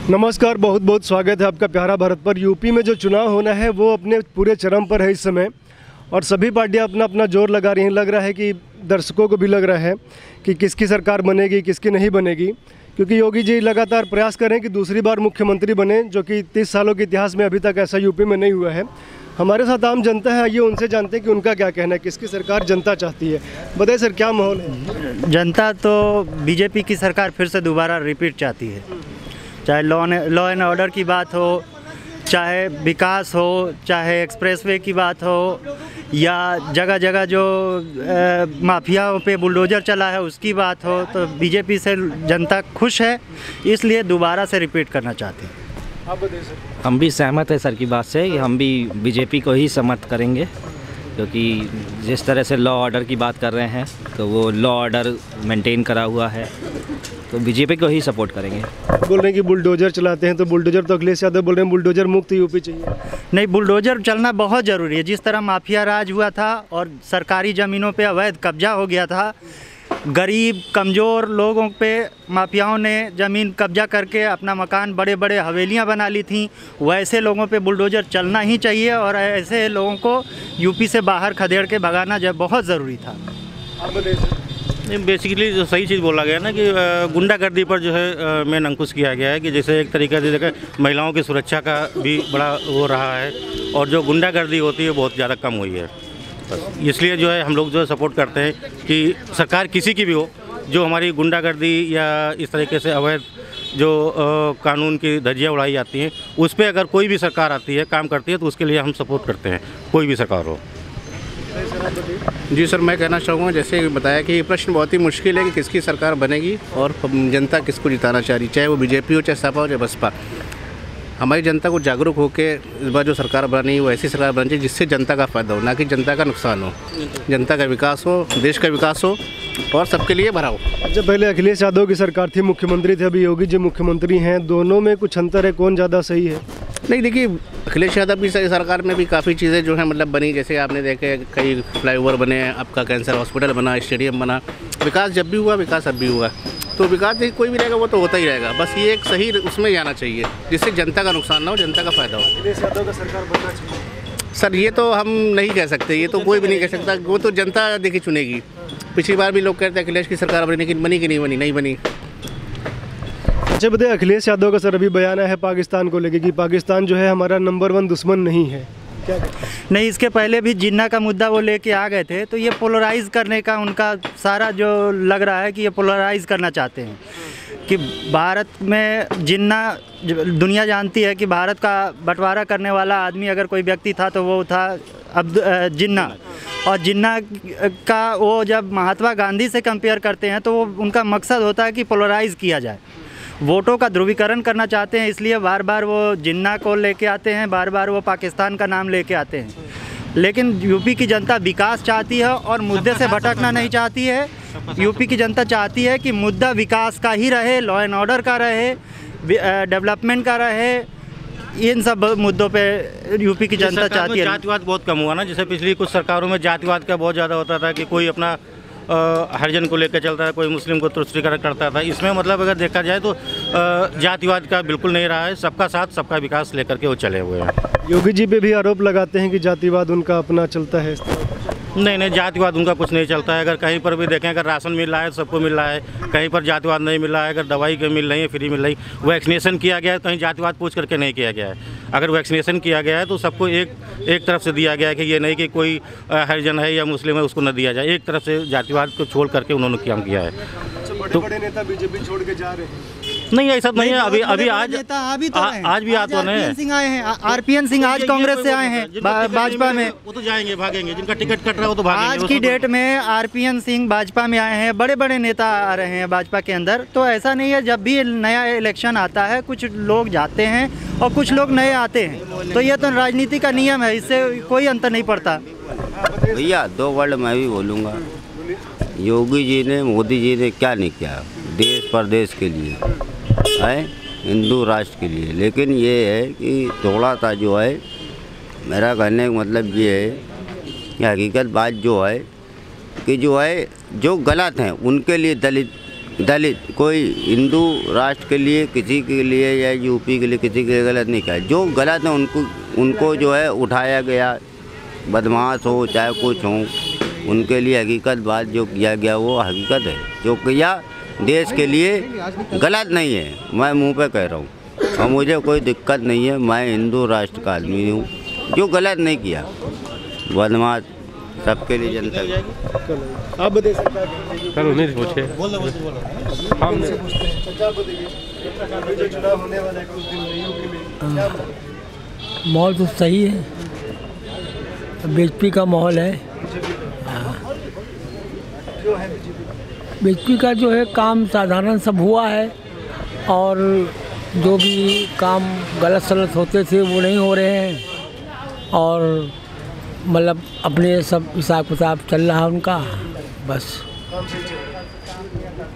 नमस्कार, बहुत बहुत स्वागत है आपका प्यारा भारत पर। यूपी में जो चुनाव होना है वो अपने पूरे चरम पर है इस समय और सभी पार्टियां अपना अपना जोर लगा रही हैं। लग रहा है कि दर्शकों को भी लग रहा है कि किसकी सरकार बनेगी, किसकी नहीं बनेगी, क्योंकि योगी जी लगातार प्रयास कर रहे हैं कि दूसरी बार मुख्यमंत्री बने, जो कि 30 सालों के इतिहास में अभी तक ऐसा यूपी में नहीं हुआ है। हमारे साथ आम जनता है, आइए उनसे जानते हैं कि उनका क्या कहना है, किसकी सरकार जनता चाहती है। बताइए सर, क्या माहौल है? जनता तो बीजेपी की सरकार फिर से दोबारा रिपीट चाहती है। चाहे लॉ एंड ऑर्डर की बात हो, चाहे विकास हो, चाहे एक्सप्रेसवे की बात हो, या जगह जगह जो माफियाओं पे बुलडोजर चला है उसकी बात हो, तो बीजेपी से जनता खुश है, इसलिए दोबारा से रिपीट करना चाहते हैं। आप बताइए सर। हम भी सहमत है सर की बात से। हम भी बीजेपी को ही समर्थ करेंगे, क्योंकि जिस तरह से लॉ ऑर्डर की बात कर रहे हैं तो वो लॉ ऑर्डर मेंटेन करा हुआ है, तो बीजेपी को ही सपोर्ट करेंगे। बोल रहे हैं कि बुलडोजर चलाते हैं, तो बुलडोजर तो अखिलेश यादव बोल रहे हैं बुलडोजर मुक्त यूपी चाहिए। नहीं, बुलडोजर चलना बहुत ज़रूरी है। जिस तरह माफिया राज हुआ था और सरकारी ज़मीनों पे अवैध कब्जा हो गया था, गरीब कमज़ोर लोगों पे माफियाओं ने ज़मीन कब्जा करके अपना मकान, बड़े बड़े हवेलियां बना ली थी, वैसे लोगों पे बुलडोज़र चलना ही चाहिए और ऐसे लोगों को यूपी से बाहर खदेड़ के भगाना जब बहुत ज़रूरी था। आप बताइए सर। बेसिकली जो सही चीज़ बोला गया ना कि गुंडागर्दी पर जो है मेन अंकुश किया गया है कि जैसे एक तरीके से देखा महिलाओं की सुरक्षा का भी बड़ा वो रहा है और जो गुंडागर्दी होती है बहुत ज़्यादा कम हुई है। बस इसलिए जो है हम लोग जो है सपोर्ट करते हैं कि सरकार किसी की भी हो, जो हमारी गुंडागर्दी या इस तरीके से अवैध जो कानून की धज्जियाँ उड़ाई जाती हैं उस पर अगर कोई भी सरकार आती है, काम करती है, तो उसके लिए हम सपोर्ट करते हैं, कोई भी सरकार हो। जी सर, मैं कहना चाहूँगा, जैसे बताया कि ये प्रश्न बहुत ही मुश्किल है कि किसकी सरकार बनेगी और जनता किसको जिताना चाह रही, चाहे वो बीजेपी हो, चाहे सपा हो, चाहे बसपा। हमारी जनता को जागरूक होकर इस बार जो सरकार बनी वो ऐसी सरकार बननी चाहिए जिससे जनता का फ़ायदा हो, ना कि जनता का नुकसान हो, जनता का विकास हो, देश का विकास हो और सबके लिए भरा हो। जब पहले अखिलेश यादव की सरकार थी, मुख्यमंत्री थे, अभी योगी जी मुख्यमंत्री हैं, दोनों में कुछ अंतर है? कौन ज़्यादा सही है? नहीं, देखिए, अखिलेश यादव की सरकार में भी काफ़ी चीज़ें जो हैं मतलब बनी, जैसे आपने देखे कई फ्लाईओवर बने, आपका कैंसर हॉस्पिटल बना, स्टेडियम बना। विकास जब भी हुआ, विकास अब भी हुआ, तो विकास देखिए कोई भी रहेगा वो तो होता ही रहेगा, बस ये एक सही उसमें जाना चाहिए जिससे जनता का नुकसान ना हो, जनता का फ़ायदा हो। अखिलेश यादव का सरकार बनना चाहिए सर, ये तो हम नहीं कह सकते, ये तो कोई भी नहीं कह सकता, वो तो जनता देखी चुनेगी। पिछली बार भी लोग कहते हैं अखिलेश की सरकार बनी, लेकिन बनी कि नहीं बनी? नहीं बनी। अच्छा बताइए, अखिलेश यादव का सर अभी बयान है पाकिस्तान को लेके कि पाकिस्तान जो है हमारा नंबर 1 दुश्मन नहीं है, क्या? नहीं, इसके पहले भी जिन्ना का मुद्दा वो लेके आ गए थे, तो ये पोलराइज़ करने का उनका सारा जो लग रहा है कि ये पोलराइज़ करना चाहते हैं कि भारत में जिन्ना, दुनिया जानती है कि भारत का बंटवारा करने वाला आदमी अगर कोई व्यक्ति था तो वो था जिन्ना। और जिन्ना का वो जब महात्मा गांधी से कंपेयर करते हैं तो वो उनका मकसद होता है कि पोलराइज़ किया जाए, वोटों का ध्रुवीकरण करना चाहते हैं, इसलिए बार बार वो जिन्ना को लेके आते हैं, बार बार वो पाकिस्तान का नाम लेके आते हैं। लेकिन यूपी की जनता विकास चाहती है और मुद्दे से भटकना नहीं चाहती है। यूपी की जनता चाहती है कि मुद्दा विकास का ही रहे, लॉ एंड ऑर्डर का रहे, डेवलपमेंट का रहे, इन सब मुद्दों पे यूपी की जनता चाहती है। जातिवाद बहुत कम हुआ ना, जैसे पिछली कुछ सरकारों में जातिवाद का बहुत ज़्यादा होता था कि कोई अपना हरिजन को लेकर चलता है, कोई मुस्लिम को तुष्टीकरण करता था। इसमें मतलब अगर देखा जाए तो जातिवाद का बिल्कुल नहीं रहा है, सबका साथ सबका विकास लेकर के वो चले हुए हैं। योगी जी पे भी आरोप लगाते हैं कि जातिवाद उनका अपना चलता है। नहीं, जातिवाद उनका कुछ नहीं चलता है। अगर कहीं पर भी देखें, अगर राशन मिल रहा है सबको मिल रहा है, कहीं पर जातिवाद नहीं मिल रहा है, अगर दवाई के मिल रही है, फ्री मिल रही, वैक्सीनेशन किया गया है, कहीं जातिवाद पूछ करके नहीं किया गया है। अगर वैक्सीनेशन किया गया है तो सबको एक तरफ से दिया गया है कि ये नहीं कि कोई हरिजन है या मुस्लिम है उसको न दिया जाए, एक तरफ से जातिवाद को छोड़ करके उन्होंने काम किया है। तो बड़े नेता बीजेपी छोड़ के जा रहे हैं? नहीं, ऐसा नहीं है। अभी आज भी आज तो नहीं। सिंह आए हैं, आरपीएन सिंह आज कांग्रेस से आए हैं भाजपा में, वो तो जाएंगे, भागेंगे, जिनका टिकट कट रहा है वो तो भागेंगे। आज की डेट में आरपीएन सिंह भाजपा में आए हैं, बड़े बड़े नेता आ रहे हैं भाजपा के अंदर। तो ऐसा नहीं है, जब भी नया इलेक्शन आता है कुछ लोग जाते हैं और कुछ लोग नए आते हैं, तो ये तो राजनीति का नियम है, इससे कोई अंतर नहीं पड़ता। भैया 2 वर्ड मैं भी बोलूँगा, योगी जी ने, मोदी जी ने क्या नहीं किया देश प्रदेश के लिए, है हिंदू राष्ट्र के लिए। लेकिन ये है कि थोड़ा सा जो है, मेरा कहने का मतलब ये है कि हकीकत बात जो है कि जो है जो गलत हैं उनके लिए दलित दलित कोई हिंदू राष्ट्र के लिए किसी के लिए या यूपी के लिए किसी के लिए गलत नहीं किया। जो गलत है उनको जो है उठाया गया, बदमाश हो चाहे कुछ हो, उनके लिए हकीकत बात जो किया गया वो हकीकत है। जो किया देश के लिए गलत नहीं है, मैं मुंह पे कह रहा हूँ और मुझे कोई दिक्कत नहीं है। मैं हिंदू राष्ट्र का आदमी हूँ, जो गलत नहीं किया, बदमाश सबके लिए जनता की। आप बताइए सर उन्हीं से पूछे जो चुनाव होने वाला है कुछ दिन में यूपी में, क्या माहौल तो सही है, बीजेपी का माहौल है। बीजेपी का जो है काम साधारण सब हुआ है और जो भी काम गलत सलत होते थे वो नहीं हो रहे हैं और मतलब अपने सब हिसाब किताब चल रहा है उनका, बस।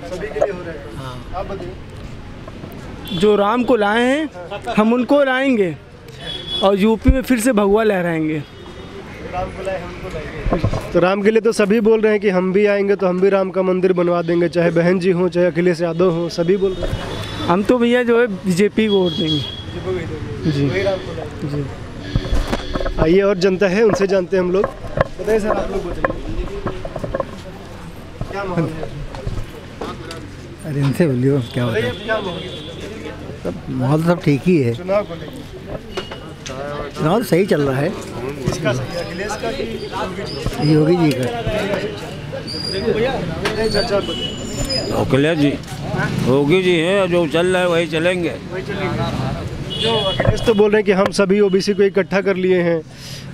सभी के लिए हो रहा है। हाँ, आप बताइए। जो राम को लाए हैं हम उनको लाएंगे और यूपी में फिर से भगवा लहराएंगे। तो राम के लिए तो सभी बोल रहे हैं कि हम भी आएंगे तो हम भी राम का मंदिर बनवा देंगे, चाहे बहन जी हों चाहे अखिलेश यादव हों, सभी बोल रहे हैं। हम तो भैया जो है बीजेपी को वोट देंगे। जी जी। आइए और जनता है उनसे जानते हैं हम लोग। बताइए सर, आप लोग बताइए क्या माहौल है? अरे इनसे बोलियो क्या होता है? क्या माहौल है? सब माहौल सब ठीक ही है, चुनाव को लेकर चुनाव सही चल रहा है। किसका सही, अखिलेश का कि योगी जी का? चाचा बताइए। अखिलेश जी, योगी जी हैं, जो चल रहा है वही चलेंगे। जो अखिलेश तो बोल रहे हैं कि हम सभी ओबीसी को इकट्ठा कर लिए हैं,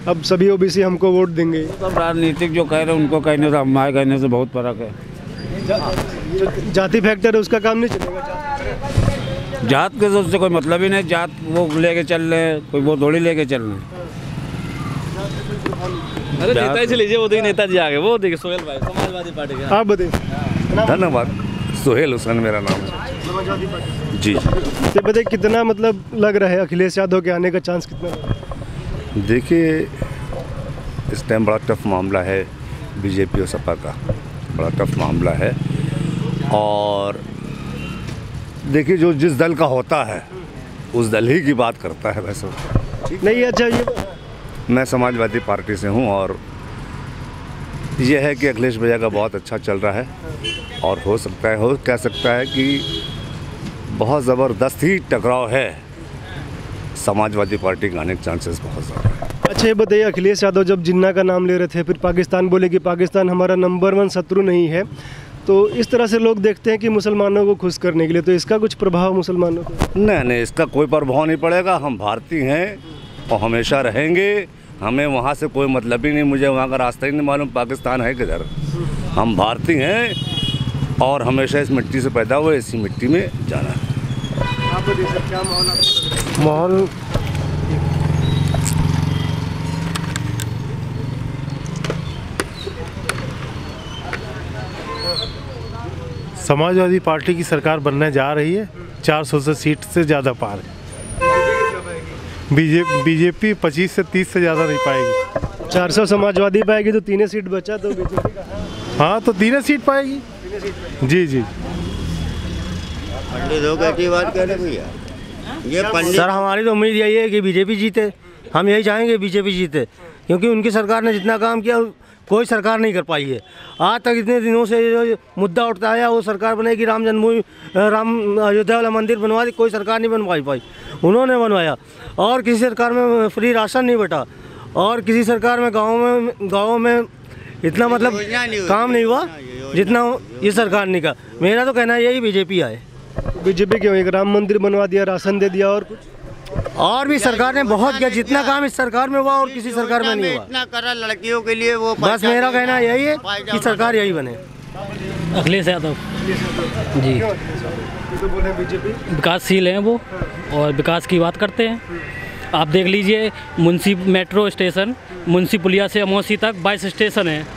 अब सभी ओबीसी हमको वोट देंगे। सब राजनीतिक जो कह रहे हैं उनको कहने से हमारे कहने से बहुत फर्क है। जो जाति फैक्टर है उसका काम नहीं चलेगा। जात के उससे कोई मतलब ही नहीं, जात वो लेके चल रहे हैं, कोई वो थोड़ी लेके चल रहे हैं। अरे नेता ही लीजिए, वो देखिए नेताजी आ गए, वो देखिए सोहेल भाई समाजवादी पार्टी के। आप बताइए। धन्यवाद। सोहेल हुसैन मेरा नाम है। समाजवादी पार्टी जी। तो बताइए कितना मतलब लग रहा है अखिलेश यादव के आने का चांस कितना लग रहा है? देखिए इस टाइम बड़ा टफ मामला है बीजेपी और सपा का, बड़ा टफ मामला है। और देखिए जो जिस दल का होता है उस दल ही की बात करता है। वैसे नहीं, अच्छा ये मैं समाजवादी पार्टी से हूँ और ये है कि अखिलेश भैया का बहुत अच्छा चल रहा है और हो सकता है, हो कह सकता है कि बहुत ज़बरदस्त ही टकराव है, समाजवादी पार्टी के आने के चांसेस बहुत ज़्यादा है। अच्छा ये बताइए, अखिलेश यादव जब जिन्ना का नाम ले रहे थे, फिर पाकिस्तान बोले कि पाकिस्तान हमारा नंबर 1 शत्रु नहीं है, तो इस तरह से लोग देखते हैं कि मुसलमानों को खुश करने के लिए, तो इसका कुछ प्रभाव मुसलमानों को? नहीं, इसका कोई प्रभाव नहीं पड़ेगा। हम भारतीय हैं और हमेशा रहेंगे, हमें वहाँ से कोई मतलब ही नहीं। मुझे वहाँ का रास्ता ही नहीं मालूम पाकिस्तान है किधर। हम भारतीय हैं और हमेशा इस मिट्टी से पैदा हुए, इसी मिट्टी में जाना है। आप बताइए सर, क्या माहौल? माहौल समाजवादी पार्टी की सरकार बनने जा रही है, 400 से सीट से ज़्यादा पार है। बीजेपी 25 से 30 से ज़्यादा नहीं पाएगी। 400 समाजवादी पाएगी तो 3 सीट बचा, तो बीजेपी का। हाँ तो 3 सीट पाएगी। जी जी। बात कर रहे भैया, ये पंडित सर हमारी तो उम्मीद यही है कि बीजेपी जीते, हम यही चाहेंगे बीजेपी जीते, क्योंकि उनकी सरकार ने जितना काम किया कोई सरकार नहीं कर पाई है। आज तक इतने दिनों से जो मुद्दा उठता आया वो सरकार बनेगी, राम जन्मभूमि, राम अयोध्या वाला मंदिर बनवा दी, कोई सरकार नहीं बनवाई पाई, उन्होंने बनवाया। और किसी सरकार में फ्री राशन नहीं बटा, और किसी सरकार में गाँव में इतना मतलब काम नहीं हुआ जितना ये सरकार ने का। मेरा तो कहना है यही बीजेपी आए। बीजेपी क्यों? एक राम मंदिर बनवा दिया, राशन दे दिया, और कुछ और भी सरकार ने बहुत किया, जितना काम इस सरकार में हुआ और किसी सरकार में नहीं हुआ। इतना करा लड़कियों के लिए, वो बस मेरा कहना यही है कि सरकार यही बने। अखिलेश यादव जी, बीजेपी विकासशील हैं वो और विकास की बात करते हैं। आप देख लीजिए मुंशी मेट्रो स्टेशन, मुंशी पुलिया से अमौसी तक 22 स्टेशन हैं,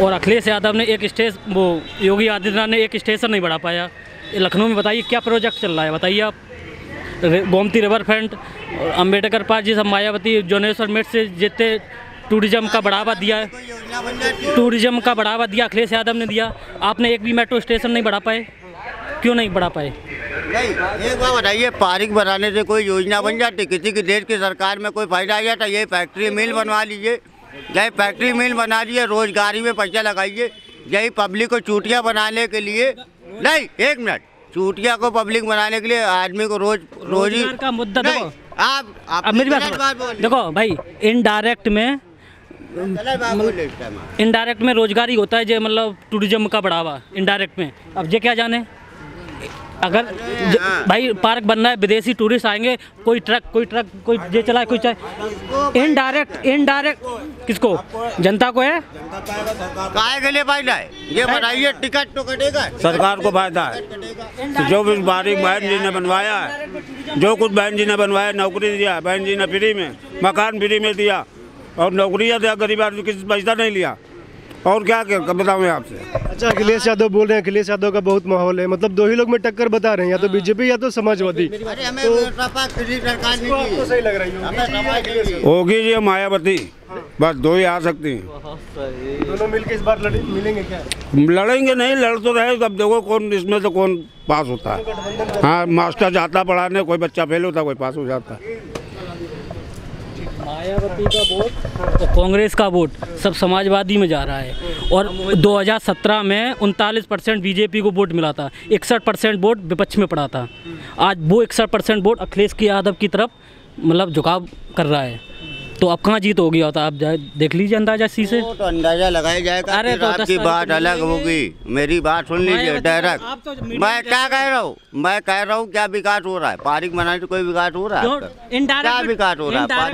और अखिलेश यादव ने एक स्टेशन, वो योगी आदित्यनाथ ने एक स्टेशन नहीं बढ़ा पाया। लखनऊ में बताइए क्या प्रोजेक्ट चल रहा है, बताइए आप। Gomti river front, Ambedkar park, जिस मायावती जोनेश्वर मेट से जितने टूरिज्म का बढ़ावा दिया है, टूरिज्म का बढ़ावा दिया अखिलेश यादव ने दिया। आपने एक भी मेट्रो स्टेशन नहीं बढ़ा पाए। क्यों नहीं बढ़ा पाए? नहीं, एक बात बताइए, पार्क बनाने से कोई योजना बन जाती? किसी की देश की सरकार में कोई फायदा आ जाता? ये फैक्ट्री मिल बनवा लीजिए, यही फैक्ट्री मिल बना लीजिए, रोजगारी में पैसा लगाइए। यही पब्लिक को चूटिया बनाने के लिए नहीं, 1 मिनट, चूटिया को पब्लिक बनाने के लिए आदमी को रोजी का मुद्दा देखो। आप अब मेरी बात देखो भाई, इनडायरेक्ट में रोजगारी होता है, जो मतलब टूरिज्म का बढ़ावा इनडायरेक्ट में। अब जे क्या जाने, अगर भाई पार्क बनना है, विदेशी टूरिस्ट आएंगे, कोई ट्रक कोई जे चलाए, कोई चाहे इनडायरेक्ट किसको? जनता को है। काहे के लिए फायदा है ये बताइए? टिकट तो कटेगा, सरकार को फायदा है। जो भी पार्क बहन जी ने बनवाया है, जो कुछ बहन जी ने बनवाया, नौकरी दिया बहन जी ने फ्री में, मकान फ्री में दिया और नौकरियाँ दिया, गरीब आदमी किसी पैसा नहीं लिया। और क्या बताऊँ मैं आपसे? अच्छा, अखिलेश यादव बोल रहे हैं, अखिलेश यादव का बहुत माहौल है, मतलब 2 ही लोग में टक्कर बता रहे हैं, या तो बीजेपी या तो समाजवादी। सही लग रही होगी जी मायावती, बस 2 ही आ सकती हैं। दोनों मिलकर इस बार मिलेंगे क्या? लड़ेंगे नहीं, लड़ तो रहे। अब देखो कौन इसमें से कौन पास होता है। हाँ, मास्टर जाता पढ़ाने, कोई बच्चा फेल होता, कोई पास हो जाता है। मायावती का वोट और कांग्रेस का वोट सब समाजवादी में जा रहा है। और 2017 में 39% बीजेपी को वोट मिला था, 61% वोट विपक्ष में पड़ा था। आज वो 61% वोट अखिलेश यादव की तरफ मतलब झुकाव कर रहा है। तो अब कहाँ जीत होगी? होता आप देख लीजिए, अंदाजा सी से तो अंदाजा लगाया जाएगा। अरे तो आपकी बात अलग होगी, मेरी बात सुन लीजिए डायरेक्ट। मैं क्या कह रहा हूँ? मैं कह रहा हूँ क्या विकास हो रहा है? पार्क बनाने से कोई विकास हो रहा है? क्या विकास हो रहा है?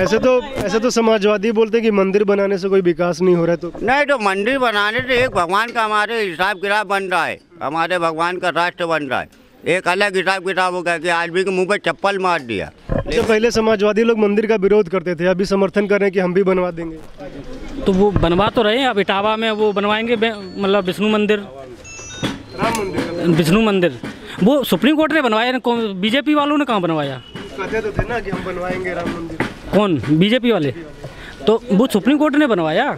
ऐसे तो समाजवादी बोलते हैं कि मंदिर बनाने से कोई विकास नहीं हो रहा है। तो नहीं, तो मंदिर बनाने से एक भगवान का हमारे हिसाब किताब बन रहा है, हमारे भगवान का राष्ट्र बन रहा है। एक अलग हिसाब किताब हो गया कि आदमी के मुंह पे चप्पल मार दिया। तो पहले समाजवादी लोग मंदिर का विरोध करते थे, अभी समर्थन कर रहे हैं कि हम भी बनवा देंगे। तो वो बनवा तो रहे हैं, अब इटावा में वो बनवाएंगे, मतलब विष्णु मंदिर, विष्णु मंदिर वो सुप्रीम कोर्ट ने बनवाया, बीजेपी वालों ने कहाँ बनवाया? कहते तो थे ना कि हम बनवाएंगे राम मंदिर। कौन? बीजेपी वाले। तो वो सुप्रीम कोर्ट ने बनवाया,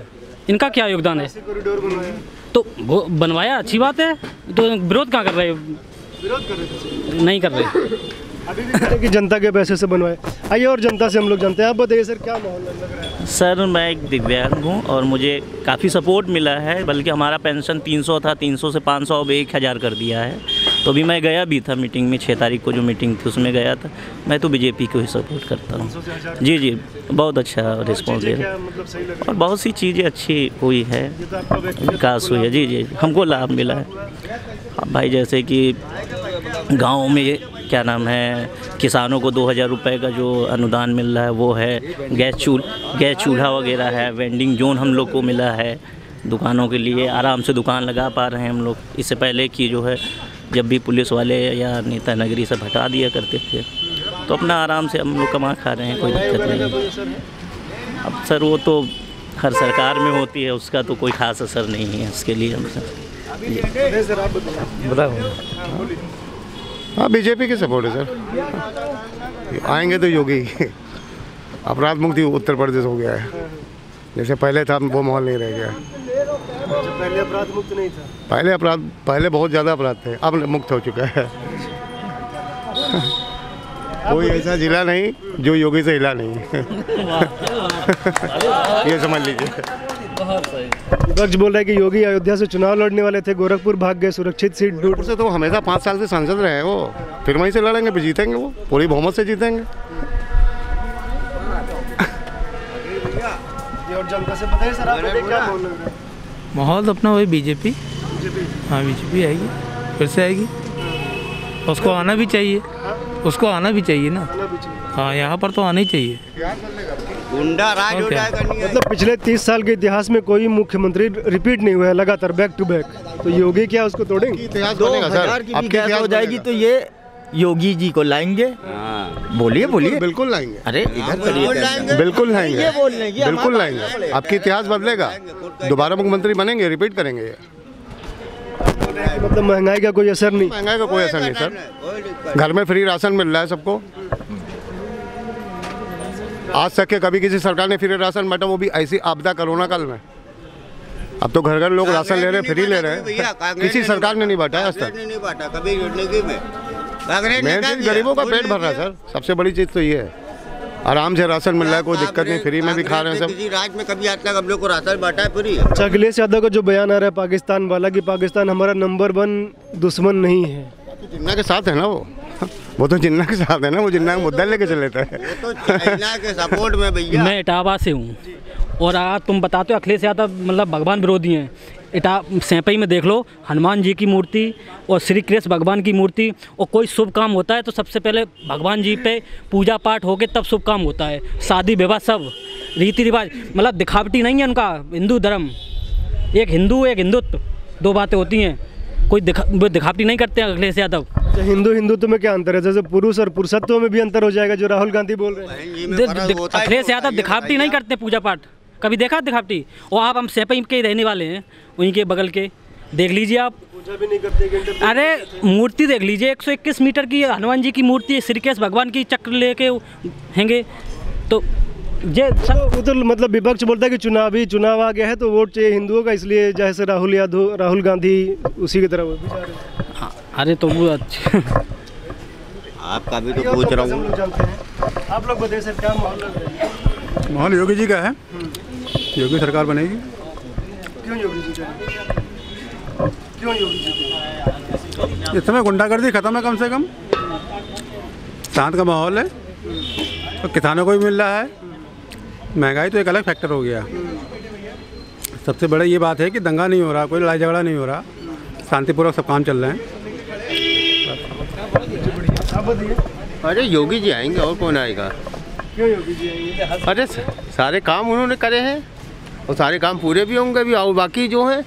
इनका क्या योगदान है? कॉरिडोर बनवाया, तो वो बनवाया, अच्छी बात है। तो विरोध कहाँ कर रहे हैं? विरोध कर रहे थे, नहीं कर रहे। अभी भी कहते हैं कि जनता के पैसे से बनवाए। आइए और जनता से हम लोग जानते हैं। आप बताइए सर, क्या माहौल लग रहा है? सर, मैं एक दिव्यांग हूँ और मुझे काफ़ी सपोर्ट मिला है, बल्कि हमारा पेंशन 300 था, 300 से 500 अब 1000 कर दिया है। तो अभी मैं गया भी था मीटिंग में, 6 तारीख को जो मीटिंग थी उसमें गया था। मैं तो बीजेपी को ही सपोर्ट करता हूँ। जी, बहुत अच्छा रिस्पॉन्स दे रहा है और बहुत सी चीज़ें अच्छी हुई है, विकास हुई है। जी, हमको लाभ मिला है। अब भाई जैसे कि गाँव में क्या नाम है, किसानों को 2000 रुपये का जो अनुदान मिल रहा है वो है, गैस चूल्हा वगैरह है, वेंडिंग जोन हम लोग को मिला है, दुकानों के लिए आराम से दुकान लगा पा रहे हैं हम लोग। इससे पहले की जो है, जब भी पुलिस वाले या नेता नगरी से हटा दिया करते थे, तो अपना आराम से हम लोग कमा खा रहे हैं, कोई दिक्कत नहीं है। अब सर वो तो हर सरकार में होती है, उसका तो कोई खास असर नहीं है इसके लिए। हम सर बताओ। हाँ, बीजेपी के सपोर्ट है सर। आएंगे तो योगी। अपराध मुक्ति उत्तर प्रदेश हो गया है, जैसे पहले था वो माहौल नहीं रह गया। पहले अपराध मुक्त नहीं था। पहले बहुत ज़्यादा अपराध थे, अब मुक्त हो चुका है। कोई ऐसा जिला नहीं जो योगी से हिला नहीं। ये समझ लीजिए। विपक्ष बोल रहा है कि योगी अयोध्या से चुनाव लड़ने वाले थे, गोरखपुर भाग गए, सुरक्षित सीट ढूंढ से। तो हमेशा 5 साल से सांसद रहे हैं वो, फिर वहीं से लड़ेंगे, फिर जीतेंगे, वो पूरी बहुमत से जीतेंगे। और जनता से बताइए सर, आप क्या बोल रहे हैं? माहौल तो अपना वही बीजेपी। हाँ, बीजेपी आएगी, फिर से आएगी। उसको आना भी चाहिए, उसको आना भी चाहिए ना। हाँ, यहाँ पर तो आना ही चाहिए। गुंडा राज हो जाएगा। मतलब पिछले 30 साल के इतिहास में कोई मुख्यमंत्री रिपीट नहीं हुआ है लगातार, बैक टू बैक। तो योगी क्या उसको तोड़ेंगे? 2000 की गैस हो जाएगी तो ये योगी जी को लाएंगे। बोलिए। बिल्कुल लाएंगे। अरे इधर करिए। बिल्कुल लाएंगे, बिल्कुल लाएंगे। आपकी इतिहास बदलेगा, दोबारा मुख्यमंत्री बनेंगे, रिपीट करेंगे। मतलब महंगाई का कोई असर नहीं? महंगाई का कोई असर नहीं सर। घर में फ्री राशन मिल रहा है सबको। आज तक के कभी किसी सरकार ने फ्री राशन बांटा, वो भी ऐसी आपदा कोरोना काल में। अब तो घर घर लोग राशन ले रहे हैं, फ्री ले रहे हैं, किसी सरकार ने नहीं बांटा है आज तक। नहीं बांटा कभी जिंदगी में। मेन चीज गरीबों का पेट भर रहा है सर, सबसे बड़ी चीज़ तो ये है। आराम से राशन मिल रहा है, कोई दिक्कत नहीं, फ्री में भी खा रहे हैं सब। किसी राज्य में कभी आज तक हम लोग को राशन बांटा है फ्री? अच्छा, अखिलेश यादव का जो बयान आ रहा है पाकिस्तान वाला कि पाकिस्तान हमारा नंबर 1 दुश्मन नहीं है, जिन्ना के साथ है ना वो तो जिन्ना के साथ है ना, वो जिन्ना का मुद्दा लेके चले लेता है। तो चाइना के सपोर्ट में भैया। मैं इटावा से हूँ और आज तुम बताते हो अखिलेश यादव मतलब भगवान विरोधी हैं। सैंपई में देख लो हनुमान जी की मूर्ति और श्री कृष्ण भगवान की मूर्ति, और कोई शुभ काम होता है तो सबसे पहले भगवान जी पे पूजा पाठ होके तब शुभ काम होता है। शादी विवाह सब रीति रिवाज, मतलब दिखावटी नहीं है उनका हिंदू धर्म। एक हिंदू एक हिंदुत्व, दो बातें होती हैं, कोई दिखावटी नहीं करते हैं अखिलेश यादव। हिंदू हिंदुत्व में क्या अंतर है? जैसे पुरुष और पुरुषत्व में भी अंतर हो जाएगा जो राहुल गांधी बोल रहे हैं। अखिलेश यादव दिखावटी नहीं करते पूजा पाठ, कभी देखा दिखावटी? और आप हम सैंपई के ही रहने वाले हैं, उन्हीं के बगल के, देख लीजिए आप। पूजा भी नहीं करते। अरे मूर्ति देख लीजिए, 121 मीटर की हनुमान जी की मूर्ति, श्री कृष्ण भगवान की चक्र लेके हैंगे। तो ये वो तो मतलब विपक्ष बोलता है कि चुनाव आ गया है तो वोट चाहिए हिंदुओं का, इसलिए जैसे राहुल गांधी उसी की तरह वो भी जा रहे हैं। अरे तो वो अच्छा आपका भी तो पूछ रहा हूँ। आप लोग बताइए सर, क्या माहौल लग रहा है? माहौल योगी जी का है, योगी सरकार बनेगी। क्यों योगी जी का? क्यों योगी जी? इस समय गुंडागर्दी खत्म है, कम से कम शांत का माहौल है, तो किसानों को भी मिल रहा है। महंगाई तो एक अलग फैक्टर हो गया। सबसे बड़ा ये बात है कि दंगा नहीं हो रहा, कोई लड़ाई झगड़ा नहीं हो रहा, शांतिपूर्वक सब काम चल रहे हैं। अरे योगी जी आएंगे, और कौन आएगा? क्यों योगी जी आएंगे? अरे सारे काम उन्होंने करे हैं और सारे काम पूरे भी होंगे भी, और बाकी जो है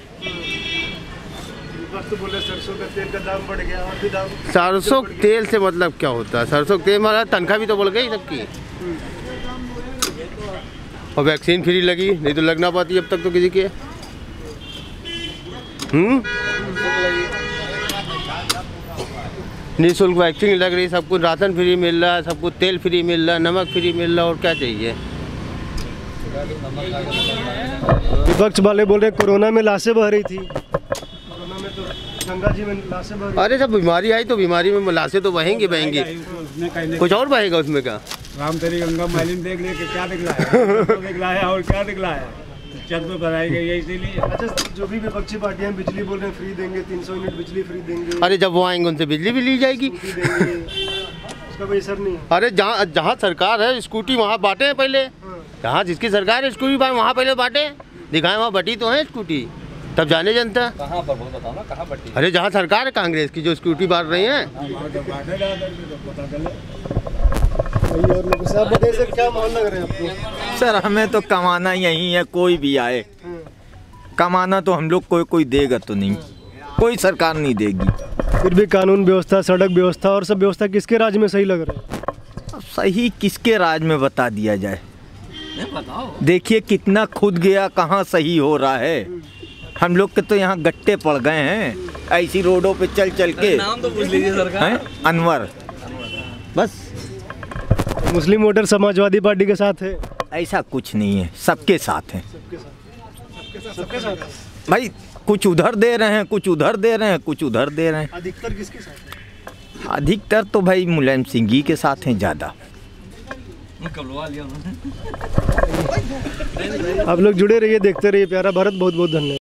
तो बोले सरसों का तेल का दाम बढ़ गया, और भी दाम। सरसों तेल से मतलब क्या होता है? सरसों तेल हमारा तनख्वाह भी तो बढ़ गई सबकी, और वैक्सीन फ्री लगी, नहीं तो लग ना पाती अब तक तो किसी के। निःशुल्क वैक्सीन लग रही, सबको राशन फ्री मिल रहा है, सबको तेल फ्री मिल रहा है, नमक फ्री मिल रहा है, और क्या चाहिए? विपक्ष वाले बोल रहे कोरोना में लाशें बह रही थी, कोरोना में तो गंगा जी में लाशें बह रही। अरे जब बीमारी आई तो बीमारी में लाशें तो बहेंगी, कुछ और बहेगा उसमें क्या? राम तेरी गंगा मैलिन देख ले कि क्या दिखलाया और क्या दिखलाया, चेक तो कराई गई है इसीलिए। अच्छा, जो भी विपक्षी पार्टियां बिजली बोल रहे हैं फ्री देंगे, 300 यूनिट बिजली फ्री देंगे। अरे जब वो आएंगे उनसे बिजली भी ली जाएगी, उसका कोई असर नहीं है। अरे जहाँ सरकार है स्कूटी वहाँ बांटे हैं पहले, जहाँ जिसकी सरकार है स्कूटी वहाँ पहले बांटे, दिखाएं वहाँ बटी तो है स्कूटी, तब जाने जनता। कहाँ पर वो बताओ ना, कहाँ बटी? अरे जहाँ सरकार है कांग्रेस की, जो स्कूटी बांट रही है। क्या माहौल लग रहा है आपको? सर हमें तो कमाना यही है, कोई भी आए कमाना तो हम लोग कोई देगा तो नहीं, कोई सरकार नहीं देगी। फिर भी कानून व्यवस्था, सड़क व्यवस्था और सब व्यवस्था किसके राज में सही लग रहा है? अब सही किसके राज में बता दिया जाए? देखिए कितना खुद गया, कहाँ सही हो रहा है। हम लोग के तो यहाँ गट्टे पड़ गए हैं ऐसी रोडों पे चल चल के। नाम तो पूछ लीजिए सरकार। अनवर, बस। मुस्लिम वोटर समाजवादी पार्टी के साथ है? ऐसा कुछ नहीं है, सबके साथ हैं। सबके साथ भाई, कुछ उधर दे रहे हैं, कुछ उधर दे रहे हैं, कुछ उधर दे रहे हैं। अधिकतर किसके साथ है? अधिकतर तो भाई मुलायम सिंह जी के साथ हैं ज़्यादा। आप लोग जुड़े रहिए, देखते रहिए प्यारा भारत। बहुत बहुत धन्यवाद।